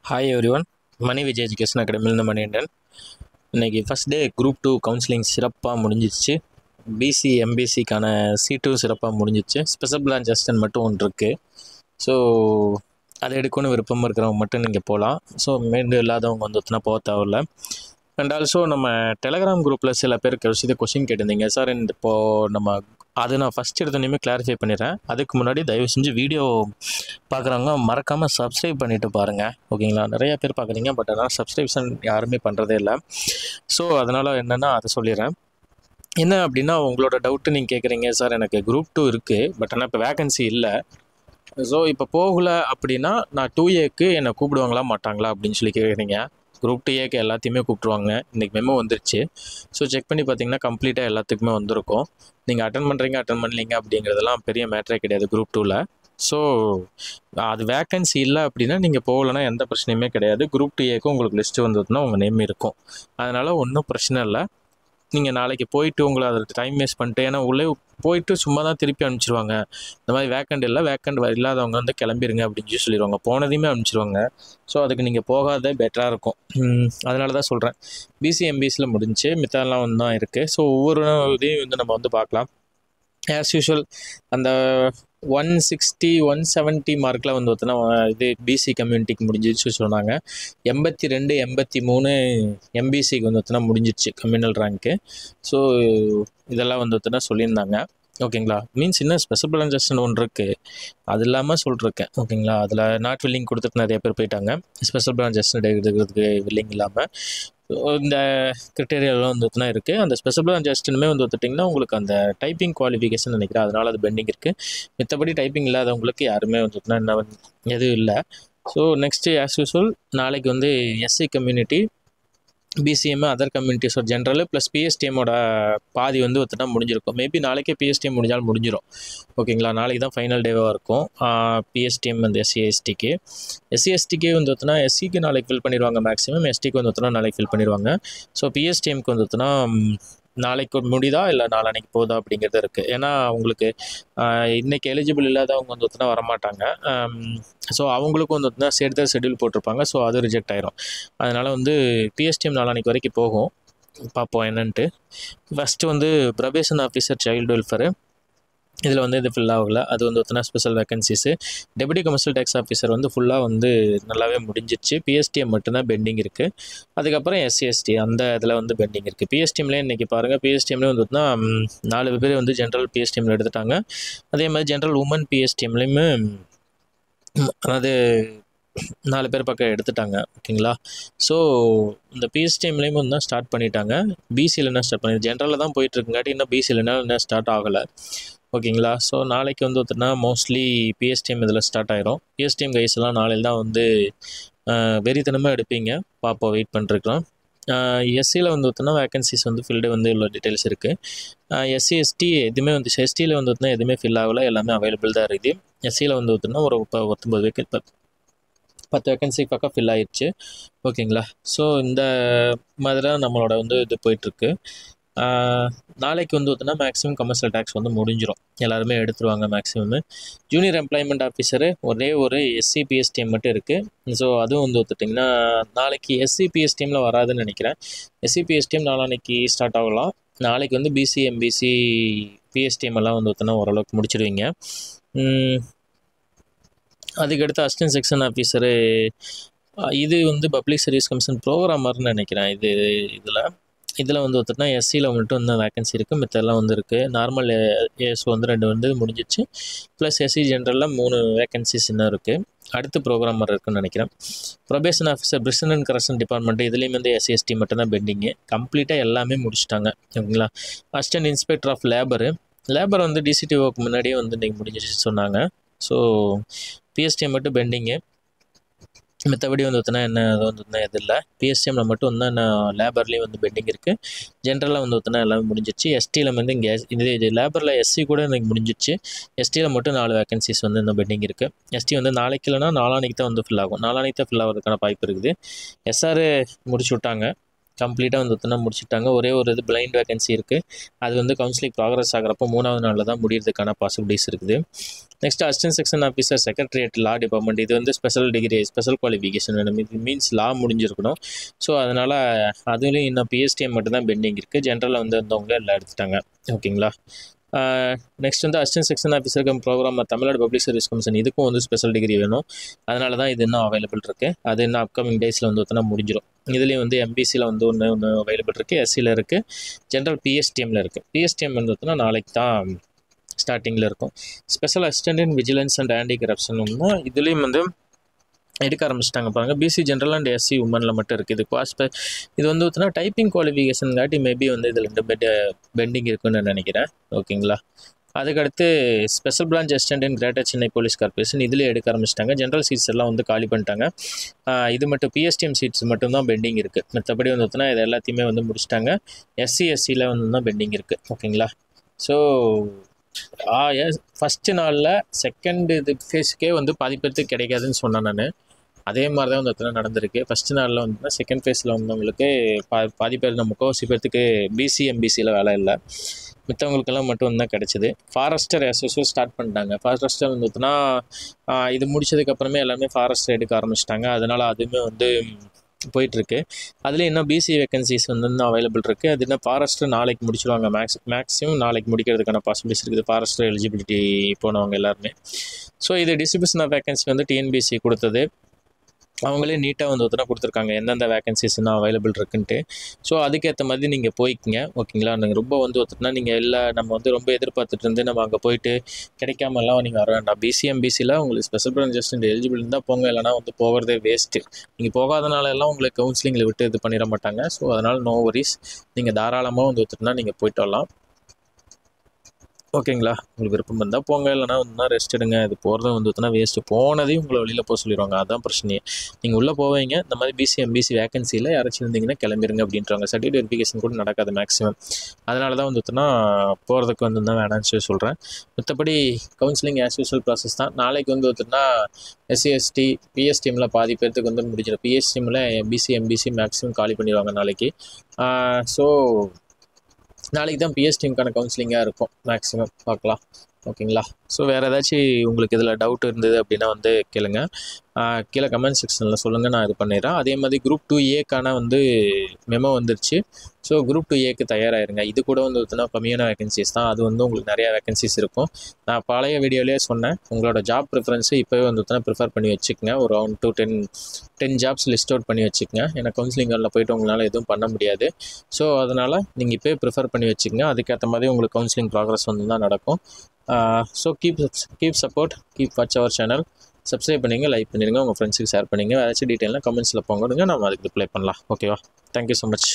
Hi everyone. Mani Vijay education அகாடமிலேருந்து மணிகண்டன். இன்றைக்கி first டே group 2 counselling சிறப்பாக முடிஞ்சிச்சு. பிசி எம்பிசிக்கான சீட்டும் சிறப்பாக முடிஞ்சிச்சு. ஸ்பெஷல் பிரான்ச் அசிஸ்டன்ட் மட்டும் ஒன்று இருக்குது. ஸோ அதை எடுக்கணும்னு விருப்பம் இருக்கிறவங்க மட்டும் நீங்கள் போகலாம். ஸோ மீண்டும் இல்லாதவங்க வந்துட்டுனா போக தேவையில்ல. அண்ட் ஆல்சோ நம்ம டெலகிராம் குரூப்பில் சில பேர் கொஷின் கேட்டிருந்தீங்க சார். இப்போது நம்ம அது நான் ஃபஸ்ட் எடுத்தோன்னே கிளாரிஃபை பண்ணிடுறேன். அதுக்கு முன்னாடி தயவு செஞ்சு வீடியோ பார்க்குறவங்க மறக்காமல் சப்ஸ்கிரைப் பண்ணிவிட்டு பாருங்கள், ஓகேங்களா? நிறையா பேர் பார்க்குறீங்க, பட் ஆனால் சப்ஸ்கிரிப்ஷன் யாருமே பண்ணுறதே இல்லை. ஸோ அதனால் என்னென்னா அதை சொல்லிடுறேன். என்ன அப்படின்னா, உங்களோட டவுட்டு நீங்கள் கேட்குறீங்க சார், எனக்கு குரூப் 2 இருக்குது, பட் ஆனால் இப்போ வேகன்சி இல்லை. ஸோ இப்போ போகலை அப்படின்னா நான் 2Aக்கு என்னை கூப்பிடுவாங்களா மாட்டாங்களா அப்படின்னு சொல்லி கேட்குறீங்க. குரூப் 2Aக்கு எல்லாத்தையுமே கூப்பிட்ருவாங்க. இன்றைக்கி மெமோ வந்துருச்சு. ஸோ செக் பண்ணி பார்த்தீங்கன்னா கம்ப்ளீட்டாக எல்லாத்துக்குமே வந்திருக்கும். நீங்கள் அட்டன் பண்ணுறீங்க அட்டன் பண்ணலீங்க அப்படிங்கிறதெல்லாம் பெரிய மேட்டரே கிடையாது குரூப் 2வில். ஸோ அது வேக்கன்சி இல்லை அப்படின்னா நீங்கள் போகலன்னா எந்த பிரச்சனையுமே கிடையாது. குரூப் 2Aக்கு உங்களுக்கு லிஸ்ட்டு வந்ததுன்னா உங்கள் நேம் இருக்கும். அதனால் ஒன்றும் பிரச்சனை இல்லை. நீங்கள் நாளைக்கு போயிட்டு உங்களை அதில் டைம் வேஸ்ட் பண்ணிட்டு, ஏன்னா உள்ளே போயிட்டு சும்மா தான் திருப்பி அனுப்பிச்சிருவாங்க. இந்த மாதிரி வேக்கண்ட் இல்லை, வேக்கண்ட் இல்லாதவங்க வந்து கிளம்பிடுங்க அப்படின்னு சொல்லிடுவாங்க. போனதையுமே அனுப்பிச்சிருவாங்க. ஸோ அதுக்கு நீங்கள் போகாத பெட்டராக இருக்கும். அதனால தான் சொல்கிறேன். பிசி எம்பிசியில் முடிஞ்சு மித்தெல்லாம் வந்து தான் இருக்குது. ஸோ ஒவ்வொரு இதையும் வந்து நம்ம வந்து பார்க்கலாம். ஆஸ் யூஷுவல் அந்த 160 170 மார்க்கில் வந்து பார்த்தோன்னா இது பிசி கம்யூனிட்டிக்கு முடிஞ்சிச்சு சொன்னாங்க. 82 83 எம்பிசிக்கு வந்து பார்த்தோன்னா முடிஞ்சிச்சு கம்யூனல் ரேங்க்கு. ஸோ இதெல்லாம் வந்து பார்த்தோன்னா சொல்லியிருந்தாங்க, ஓகேங்களா? மீன்ஸ் இன்னும் ஸ்பெஷல் பிரான்ச் அசிஸ்டன்ட் ஒன்று இருக்குது, அது இல்லாமல் சொல்லிருக்கேன், ஓகேங்களா? அதில் நாட் வில்லிங் கொடுத்துட்டு நிறைய பேர் போயிட்டாங்க. ஸ்பெஷல் பிரான்ச் அசிஸ்டன்ட் எடுக்கிறதுக்கு வில்லிங் இல்லாமல் இந்த கிரிட்டேரியாலாம் வந்து பார்த்தீங்கன்னா இருக்குது. அந்த ஸ்பெஷல் பிரான்ச் அசிஸ்டன்ட்டுமே வந்து பார்த்துட்டிங்கன்னா உங்களுக்கு அந்த டைப்பிங் குவாலிஃபிகேஷன் நினைக்கிறேன், அதனால் அது பெண்டிங் இருக்குது. மித்தபடி டைப்பிங் இல்லாதவங்களுக்கு யாருமே வந்து பார்த்தீங்கன்னா எதுவும் இல்லை. ஸோ நெக்ஸ்ட்டு ஆஸ் யூஸ்வல் நாளைக்கு வந்து எஸ்சி கம்யூனிட்டி, பிசிஎம், அதர் கம்யூனிட்டிஸோட ஜென்ரல் ப்ளஸ் பிஎஸ்டிஎம்மோட பாதி வந்து ஒருத்தனா முடிஞ்சிருக்கும். மேபி நாளைக்கே பிஎஸ்டிஎம் முடிஞ்சாலும் முடிஞ்சிடும், ஓகேங்களா? நாளைக்கு தான் ஃபைனல் டேவாக இருக்கும் பிஎஸ்டிஎம் வந்து எஸ்சிஎஸ்டிக்கு. எஸ்சிஎஸ்டிக்கே வந்து ஒருத்தனா எஸ்சிக்கு நாளைக்கு ஃபில் பண்ணிடுவாங்க மேக்ஸிமம், எஸ்டிக்கு வந்து ஒருத்தனா நாளைக்கு ஃபில் பண்ணிடுவாங்க. ஸோ பிஎஸ்டிஎம்க்கு வந்து ஒருத்தனா நாளைக்கு முடியுதா இல்லை நாளைக்கு போகுதா அப்படிங்கிறது இருக்குது. ஏன்னா உங்களுக்கு இன்றைக்கி எலிஜிபிள் இல்லாதவங்க வந்து ஒருத்தனா வரமாட்டாங்க. ஸோ அவங்களுக்கும் வந்து ஒருத்தனா சேர்த்து ஷெட்யூல் போட்டிருப்பாங்க. ஸோ அது ரிஜெக்ட் ஆயிரும். அதனால் வந்து பிஎஸ்டிஎம் நாளைக்கு வரைக்கும் போகும், பார்ப்போம் என்னன்ட்டு. ஃபஸ்ட்டு வந்து ப்ரொபேஷன் ஆஃபீஸர் சைல்டு வெல்ஃபேரு, இதில் வந்து இது ஃபில் ஆகலை. அது வந்து ஒருத்தனா special vacancies. Deputy commercial tax officer வந்து ஃபுல்லாக வந்து நல்லாவே முடிஞ்சிச்சு. பிஎஸ்டிஎம் மட்டும்தான் பெண்டிங் இருக்குது. அதுக்கப்புறம் எஸ்சிஎஸ்டி அந்த இதில் வந்து பெண்டிங் இருக்குது. பிஎஸ்டிஎம்லேயே இன்றைக்கி பாருங்கள், பிஎஸ்டிஎம்லேயே வந்து 4 பேர் வந்து ஜென்ரல் பிஎஸ்டிஎம்மில் எடுத்துட்டாங்க. அதே மாதிரி ஜென்ரல் உமன் பிஎஸ்டிஎம்லேயுமே அதாவது 4 பேர் பக்கம் எடுத்துட்டாங்க, ஓகேங்களா? ஸோ இந்த பிஎஸ்டிஎம்லேயும் வந்து தான் ஸ்டார்ட் பண்ணிட்டாங்க. பிசியில் என்ன ஸ்டார்ட் பண்ணி ஜென்ரலில் தான் போயிட்டுருக்குங்காட்டி இன்னும் பிசியில் என்ன ஸ்டார்ட் ஆகலை, ஓகேங்களா? ஸோ நாளைக்கு வந்து ஒருத்தனா மோஸ்ட்லி பிஎஸ்டிஎம் இதில் ஸ்டார்ட் ஆகிரும். பிஎஸ்டிஎம் கைஸ் எல்லாம் நாளையில் தான் வந்து வெறித்தனமாக எடுப்பீங்க, பார்ப்போம், வெயிட் பண்ணிருக்கிறோம். எஸ்சியில் வந்து ஒருத்தனா வேக்கன்சிஸ் வந்து ஃபில்டு வந்து இவ்வளோ டீட்டெயில்ஸ் இருக்குது. எஸ்சி எஸ்டி எதுவுமே வந்து எஸ்டியில் வந்து ஒருத்தனா எதுவுமே ஃபில் ஆகலை, எல்லாமே அவைலபிள் தான் இருக்குது. எஸ்சியில் வந்து ஒருத்தனா ஒரு 19 10 வேக்கன்சி பக்கம் ஃபில் ஆகிடுச்சு, ஓகேங்களா? ஸோ இந்த மாதிரி தான் நம்மளோட வந்து இது போயிட்டுருக்கு. நாளைக்கு வந்து பார்த்தோன்னா மேக்ஸிமம் கமர்ஷியல் டேக்ஸ் வந்து முடிஞ்சிடும், எல்லாருமே எடுத்துருவாங்க மேக்ஸிமம். ஜூனியர் எம்ப்ளாய்மெண்ட் ஆஃபீஸரு ஒரே ஒரு எஸ்சி பிஎஸ்டிஎம் மட்டும் இருக்குது. ஸோ அதுவும் வந்து பார்த்துட்டிங்கன்னா நாளைக்கு எஸ்சி பிஎஸ்டிஎம்மில் வராதுன்னு நினைக்கிறேன். எஸ்சி பிஎஸ்டிஎம் நாளைக்கு ஸ்டார்ட் ஆகலாம். நாளைக்கு வந்து பிசி எம்பிசி பிஎஸ்டிஎம் எல்லாம் வந்து பார்த்தோன்னா ஓரளவுக்கு முடிச்சிடுவீங்க. அதுக்கடுத்து அசிஸ்டன்ட் செக்ஷன் ஆஃபீஸரு, இது வந்து பப்ளிக் சர்வீஸ் கமிஷன் ப்ரோக்ராமர்னு நினைக்கிறேன். இதில் வந்து ஒருத்தர்னா எஸ்சியில் மட்டும் வந்து வேக்கன்சி இருக்குது, மித்தெல்லாம் வந்து இருக்குது. நார்மல் ஏஎஸ் வந்து 2 வந்து முடிஞ்சிச்சு, ப்ளஸ் எஸ்சி ஜென்ரலில் 3 வேக்கன்சிஸ் இன்னும் இருக்குது. அடுத்து ப்ரோக்ராமர் இருக்குன்னு நினைக்கிறேன். Probation officer, prison and correction department, இதுலேயும் வந்து எஸ்சிஎஸ்டி மட்டும்தான் பெண்டிங்கு. கம்ப்ளீட்டாக எல்லாமே முடிச்சிட்டாங்க, ஓகேங்களா? அசிஸ்டன்ட் இன்ஸ்பெக்டர் ஆஃப் லேபர் வந்து டிசிடிஓக்கு முன்னாடியே வந்து இன்றைக்கி முடிஞ்சிச்சு சொன்னாங்க. ஸோ பிஎஸ்டிஎம் மட்டும் பெண்டிங்கு, மற்றபடி வந்து பார்த்தோன்னா என்ன வந்து எது இல்லை. பிஎஸ்டிஎம்மில் மட்டும் வந்து என்ன லேபர்லேயும் வந்து பெண்டிங் இருக்குது. ஜென்ரலாக வந்து பார்த்தோன்னா எல்லாமே முடிஞ்சிச்சு. எஸ்டியில் வந்து இங்கே இது லேபரில் எஸ்சி கூட இன்றைக்கி முடிஞ்சிச்சு. எஸ்டியில் மட்டும் 4 வேக்கன்சிஸ் வந்து இன்னும் பெண்டிங் இருக்குது. எஸ்டி வந்து நாளைக்கு இல்லைனா நாளானிக்கு தான் வந்து ஃபில் ஆகும். நாளானிக்கு தான் ஃபில் ஆகிறதுக்கான வாய்ப்பு இருக்குது. எஸ்ஆர் முடிச்சு விட்டாங்க. கம்ப்ளீட்டாக வந்து பார்த்தீங்கன்னா முடிச்சுட்டாங்க. ஒரே ஒரு இது பிளைண்ட் வேகன்சி இருக்குது. அது வந்து கவுன்சிலிங் ப்ராக்ரஸ் ஆகிறப்போ 3வது நாளில் தான் முடியறதுக்கான பாசிபிலிட்டிஸ் இருக்குது. Next assistant section officer secretariat லா டிபார்ட்மெண்ட். இது வந்து ஸ்பெஷல் டிகிரி ஸ்பெஷல் குவாலிஃபிகேஷன் வேணும். இது மீன்ஸ் லா முடிஞ்சிருக்கணும். ஸோ அதனால் அதுலேயும் இன்னும் பிஎஸ்டிஎம் மட்டும் தான் பெண்டிங் இருக்குது. ஜென்ரலில் வந்து வந்தவங்க எல்லாம் எடுத்துட்டாங்க. ஓகேங்களா. நெக்ஸ்ட் வந்து assistant section officer program Tamil Nadu public service commission. இதுக்கும் வந்து ஸ்பெஷல் டிகிரி வேணும். அதனால தான் இது இன்னும் அவைலபிள் இருக்குது. அது இன்னும் அப்கமிங் டேஸில் வந்து ஒருத்தனா முடிஞ்சிடும். இதுலேயும் வந்து எம்பிசியில் வந்து ஒன்று அவைலபிள் இருக்குது, எஸ்சியில் இருக்குது, ஜென்ரல் பிஎஸ்டிஎம்மில் இருக்குது. பிஎஸ்டிஎம் வந்து பார்த்தோன்னா நாளைக்கு தான் ஸ்டார்டிங்கில் இருக்கும். Special assistant in vigilance and anti corruption இதுலேயும் வந்து எடுக்க ஆரம்பிச்சிட்டாங்க பாருங்கள். பிசி ஜென்ரல் அண்ட் எஸ்சி உமனில் மட்டும் இருக்குது. இது வந்து பார்த்தீங்கன்னா டைப்பிங் குவாலிஃபிகேஷன் காட்டி மேபி வந்து இதில் 2 பெண்டிங் இருக்குன்னு நான் நினைக்கிறேன். ஓகேங்களா. அதுக்கடுத்து ஸ்பெஷல் பிரான்ச் அசிஸ்டன்ட் இன் கிரேட்டர் சென்னை போலீஸ் கார்பரேஷன். இதில் எடுக்க ஆரம்பிச்சிட்டாங்க. ஜென்ரல் சீட்ஸ் எல்லாம் வந்து காலி பண்ணிட்டாங்க. இது மட்டும் பிஎஸ்டிஎம் சீட்ஸ் மட்டும் தான் பெண்டிங் இருக்குது. மற்றபடி வந்து பார்த்தீங்கன்னா இது எல்லாத்தையுமே வந்து முடிச்சிட்டாங்க. எஸ்சியில் வந்து தான் பெண்டிங் இருக்குது. ஓகேங்களா. ஸோ ஃபஸ்ட்டு நாளில் செகண்ட் இது ஃபேஸுக்கே வந்து பாதி பேர்த்துக்கு கிடைக்காதுன்னு சொன்னேன் நான். அதே மாதிரி தான் வந்து எத்தனை நடந்திருக்கு. ஃபஸ்ட்டு நாளில் வந்து செகண்ட் ஃபேஸில் வந்தவங்களுக்கு பாதி பேர் முக்கால்வாசி பேர்த்துக்கு பிசி எம்பிசியில் வேலை இல்லை. மித்தவங்களுக்கெல்லாம் மட்டும் தான் கிடச்சிது. ஃபாரஸ்டர் எஸ்எஸ்ஓ ஸ்டார்ட் பண்ணிட்டாங்க. ஃபாரஸ்டர் வந்து பார்த்தோன்னா இது முடிச்சதுக்கப்புறமே எல்லாமே ஃபாரஸ்டர் எடுக்க ஆரம்பிச்சிட்டாங்க. அதனால் அதுவுமே வந்து போயிட்டுருக்கு. அதில் இன்னும் பிசி வேகன்சிஸ் வந்து இன்னும் அவைலபிள் இருக்குது. அது இன்னும் ஃபாரஸ்டர் நாளைக்கு முடிச்சிடுவாங்க. மேக்ஸிமம் நாளைக்கு முடிக்கிறதுக்கான பாசிபிலிட்டிஸ் இருக்குது. ஃபாரஸ்டர் எலிஜிபிலிட்டி போனவங்க எல்லாருமே. ஸோ இது டிஸ்ட்ரிபியூஷன் ஆஃப் வேகன்சி வந்து டிஎன்பிசி கொடுத்தது. அவங்களே நீட்டாக வந்து ஒருத்தர கொடுத்துருக்காங்க எந்தெந்த வேகன்சிஸ்னால் அவைலபிள் இருக்குன்ட்டு. ஸோ அதுக்கேற்ற மாதிரி நீங்கள் போய்க்குங்க. ஓகேங்களா. நீங்கள் ரொம்ப வந்து ஒருத்தர்னா நீங்கள் இல்லை நம்ம வந்து ரொம்ப எதிர்பார்த்துட்டு இருந்து நம்ம அங்கே போயிட்டு கிடைக்காமலாம் நீங்கள் வர வேண்டாம். பிசிஎம்பிசியில் உங்களுக்கு ஸ்பெஷல் பிரான்ச் அசிஸ்டன்ட் எலிஜிபிள் இருந்தால் போங்க, இல்லைனா வந்து போகிறதே வேஸ்ட்டு. நீங்கள் போகாதனால எல்லாம் உங்களுக்கு கவுன்சிலிங்கில் விட்டு இது பண்ணிட மாட்டாங்க. ஸோ அதனால் நோ வரிஸ், நீங்கள் தாராளமாக வந்து ஒருத்தர்னா நீங்கள் போயிட்டு வரலாம். ஓகேங்களா. உங்களுக்கு விருப்பம் இருந்தால் போங்க, இல்லைனா வந்து ரெஸ்ட் எடுங்க. இது போகிறதும் வந்து பார்த்தீங்கன்னா வேஸ்ட்டு. போனதையும் உங்களை வெளியில் போக சொல்லிடுவாங்க. அதுதான் பிரச்சனையே. நீங்கள் உள்ளே போவீங்க, இந்த மாதிரி பிசி எம்பிசி வேகன்சியில் யாராச்சும் இருந்தீங்கன்னா கிளம்பிடுங்க அப்படின்றாங்க. சர்டிஃபிகேட் வெரிஃபிகேஷன் கூட நடக்காது மேக்ஸிமம். அதனால தான் வந்து பார்த்தீங்கன்னா போகிறதுக்கு வந்து தான் வேணான்னு சொல்லி சொல்கிறேன். மற்றபடி கவுன்சிலிங் ஆஸ் யூஸ்வல் ப்ராசஸ் தான். நாளைக்கு வந்து பார்த்தீங்கன்னா எஸ்சி எஸ்டி பிஎஸ்டிஎம்மில் பாதி பேர்த்துக்கு வந்து முடிஞ்சிடும். பிஎஸ்டிஎம்மில் பிசி எம்பிசி மேக்ஸிமம் காலி பண்ணிடுவாங்க நாளைக்கு. ஸோ நாளைக்கு தான் பிஎஸ்டிஎம்க்கான கவுன்சிலிங்காக இருக்கும் மேக்ஸிமம். பார்க்கலாம். ஓகேங்களா. ஸோ வேறு ஏதாச்சும் உங்களுக்கு இதில் டவுட் இருந்தது அப்படின்னா வந்து கேளுங்க. கீழே கமெண்ட் செக்ஷனில் சொல்லுங்கள், நான் இது பண்ணிடுறேன். அதே மாதிரி குரூப் 2ஏக்கான வந்து மெமோ வந்துருச்சு. ஸோ குரூப் 2ஏக்கு தயாராகிருங்க. இது கூட வந்து பார்த்தீங்கன்னா கம்மியான வேகன்சிஸ் தான். அது வந்து உங்களுக்கு நிறையா வேகன்சிஸ் இருக்கும். நான் பழைய வீடியோலேயே சொன்னேன், உங்களோட ஜாப் ப்ரிஃபரன்ஸு இப்போவே வந்து பார்த்தீங்கன்னா ப்ரிஃபர் பண்ணி வச்சுக்கோங்க. ஒரு அரௌண்ட் 10 ஜாப்ஸ் லிஸ்ட் அவுட் பண்ணி வச்சுக்கோங்க. ஏன்னா கவுன்சிலிங்கில் போய்ட்டு உங்களால் எதுவும் பண்ண முடியாது. ஸோ அதனால் நீங்கள் இப்போயே ப்ரிஃபர் பண்ணி வச்சுக்கோங்க. அதுக்கேற்ற மாதிரி உங்களுக்கு கவுன்சிலிங் ப்ராக்ரஸ் வந்து தான் நடக்கும். So keep support, keep watch our channel. Subscribe பண்ணிங்க, லைக் பண்ணிடுங்க, உங்கள் ஃப்ரெண்ட்ஸுக்கு ஷேர் பண்ணிங்க. ஏதாச்சும் டீட்டெயிலாக கமெண்ட்ஸில் போங்க, நம்ம அதுக்கு ரிப்ளை பண்ணலாம். ஓகேவா. Thank you so much.